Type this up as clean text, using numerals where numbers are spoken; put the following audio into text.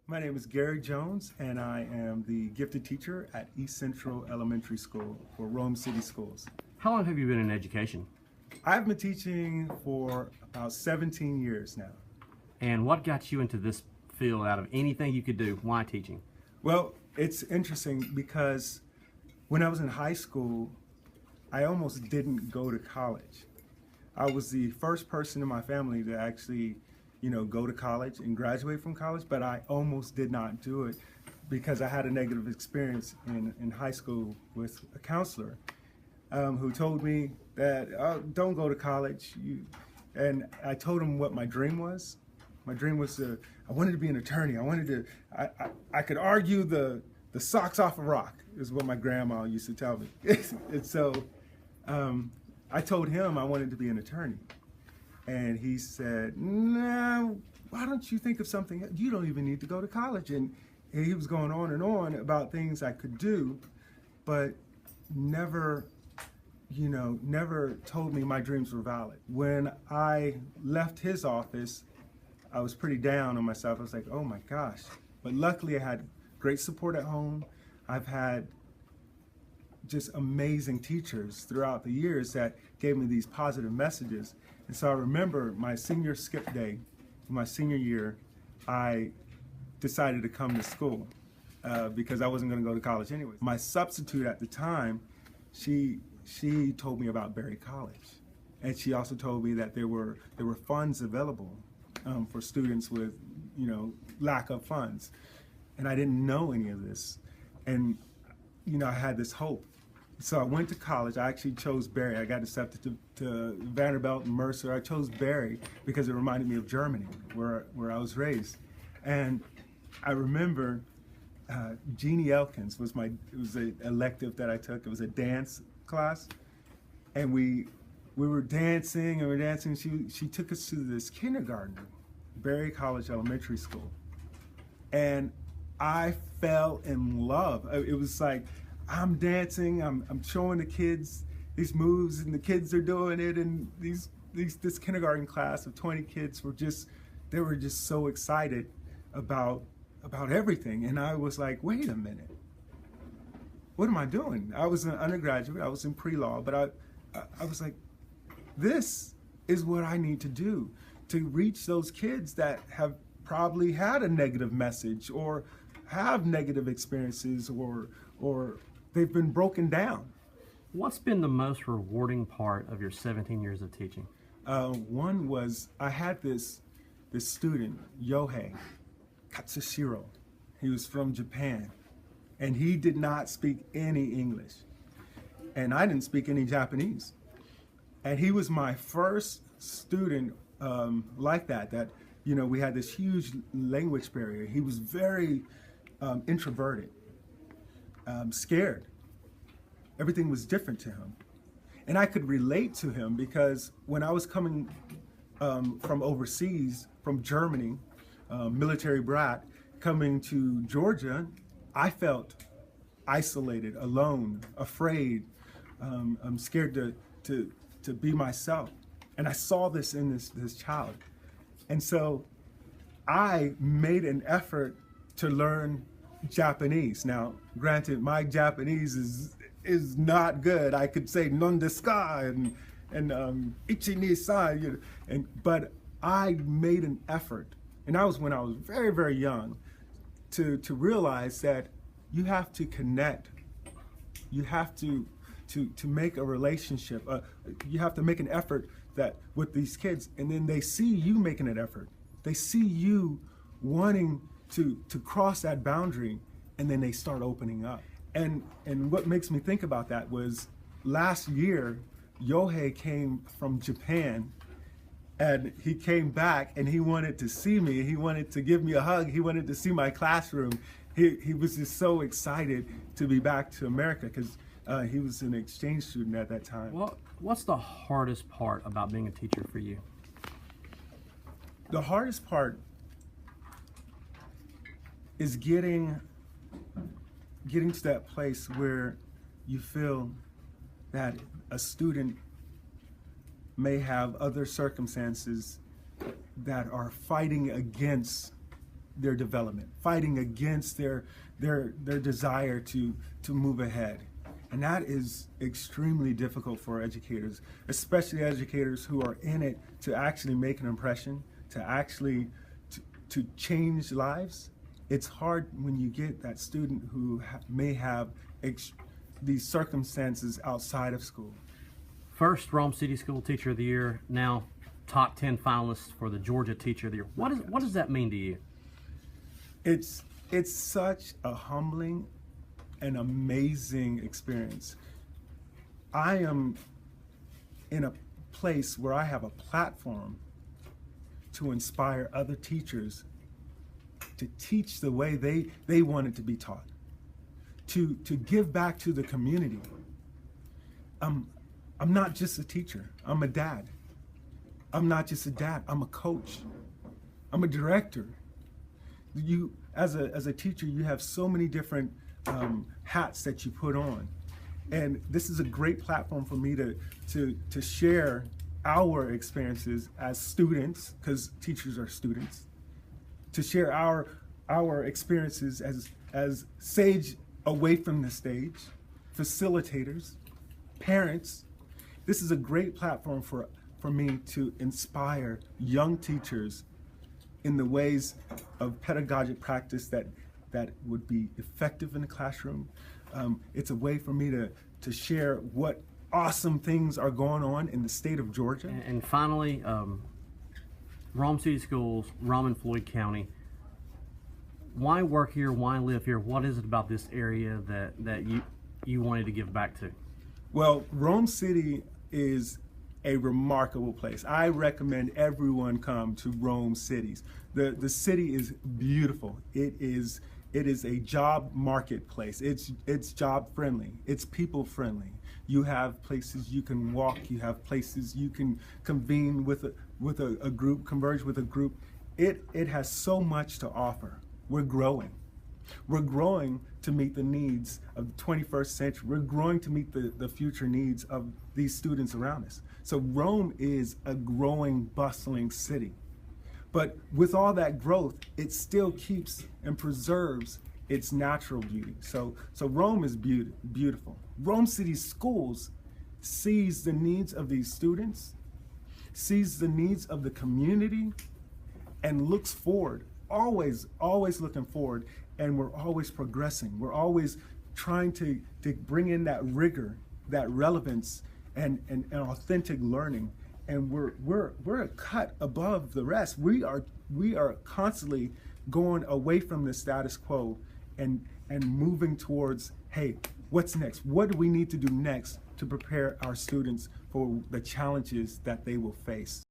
My name is Gary Jones, and I am the gifted teacher at East Central Elementary School for Rome City Schools. How long have you been in education? I've been teaching for about 17 years now. And what got you into this field out of anything you could do? Why teaching? Well, it's interesting because when I was in high school, I almost didn't go to college. I was the first person in my family to actually, go to college and graduate from college, but I almost did not do it because I had a negative experience in high school with a counselor who told me that, oh, don't go to college. And I told him what my dream was. My dream was I wanted to be an attorney. I could argue the socks off a rock, is what my grandma used to tell me. And so I told him I wanted to be an attorney. And he said, no, why don't you think of something? You don't even need to go to college. And he was going on and on about things I could do, but never told me my dreams were valid. When I left his office, I was pretty down on myself. I was like, oh my gosh. But luckily I had great support at home. I've had just amazing teachers throughout the years that gave me these positive messages. And so I remember my senior skip day, my senior year, I decided to come to school because I wasn't going to go to college anyway. My substitute at the time, she told me about Berry College, and she also told me that there were funds available for students with lack of funds, and I didn't know any of this, and I had this hope. So I went to college. I actually chose Berry. I got accepted to Vanderbilt and Mercer. I chose Berry because it reminded me of Germany, where I was raised. And I remember Jeannie Elkins was an elective that I took. It was a dance class, and we were dancing and we were dancing. She took us to this kindergarten, Berry College Elementary School, and I fell in love. It was like, I'm dancing, I'm showing the kids these moves, and the kids are doing it, and this kindergarten class of 20 kids were just so excited about everything. And I was like, wait a minute, what am I doing? I was an undergraduate, I was in pre-law, but I was like, this is what I need to do to reach those kids that have probably had a negative message or have negative experiences or they've been broken down. What's been the most rewarding part of your 17 years of teaching? One was I had this student, Yohei Katsushiro. He was from Japan, and he did not speak any English, and I didn't speak any Japanese. And he was my first student like that we had this huge language barrier. He was very introverted, scared. Everything was different to him. And I could relate to him because when I was coming from overseas, from Germany, military brat, coming to Georgia, I felt isolated, alone, afraid. I'm scared to be myself. And I saw this in this child. And so I made an effort to learn Japanese. Now, granted, my Japanese is not good. I could say non desu ka and ichi ni san, but I made an effort, and that was when I was very, very young, to realize that you have to connect. You have to make a relationship. You have to make an effort with these kids, and then they see you making an effort. They see you wanting to cross that boundary, and then they start opening up. And what makes me think about that was last year, Yohei came from Japan, and he came back and he wanted to see me. He wanted to give me a hug. He wanted to see my classroom. He was just so excited to be back to America because he was an exchange student at that time. Well, what's the hardest part about being a teacher for you? The hardest part is getting to that place where you feel that a student may have other circumstances that are fighting against their development, fighting against their desire to move ahead. And that is extremely difficult for educators, especially educators who are in it to actually make an impression, to actually to change lives. It's hard when you get that student who may have these circumstances outside of school. First Rome City School Teacher of the Year, now top 10 finalists for the Georgia Teacher of the Year. What does that mean to you? It's such a humbling and amazing experience. I am in a place where I have a platform to inspire other teachers to teach the way they want it to be taught, to give back to the community. I'm not just a teacher, I'm a dad. I'm not just a dad, I'm a coach. I'm a director. You, as a teacher, you have so many different hats that you put on. And this is a great platform for me to share our experiences as students, because teachers are students, to share our experiences as sage away from the stage, facilitators, parents. This is a great platform for me to inspire young teachers in the ways of pedagogic practice that would be effective in the classroom. It's a way for me to share what awesome things are going on in the state of Georgia. And finally, Rome City Schools, Rome and Floyd County. Why work here? Why live here? What is it about this area that you wanted to give back to? Well, Rome City is a remarkable place. I recommend everyone come to Rome City. The city is beautiful. It is a job marketplace. It's job friendly. It's people friendly. You have places you can walk. You have places you can convene with a group, converge with a group. It has so much to offer. We're growing. We're growing to meet the needs of the 21st century. We're growing to meet the future needs of these students around us. So Rome is a growing, bustling city. But with all that growth, it still keeps and preserves its natural beauty. So Rome is beautiful. Rome City Schools sees the needs of these students, sees the needs of the community, and looks forward, always looking forward, and we're always progressing. We're always trying to bring in that rigor, that relevance, and authentic learning. And we're a cut above the rest. We are constantly going away from the status quo and moving towards, hey, what's next? What do we need to do next to prepare our students for the challenges that they will face?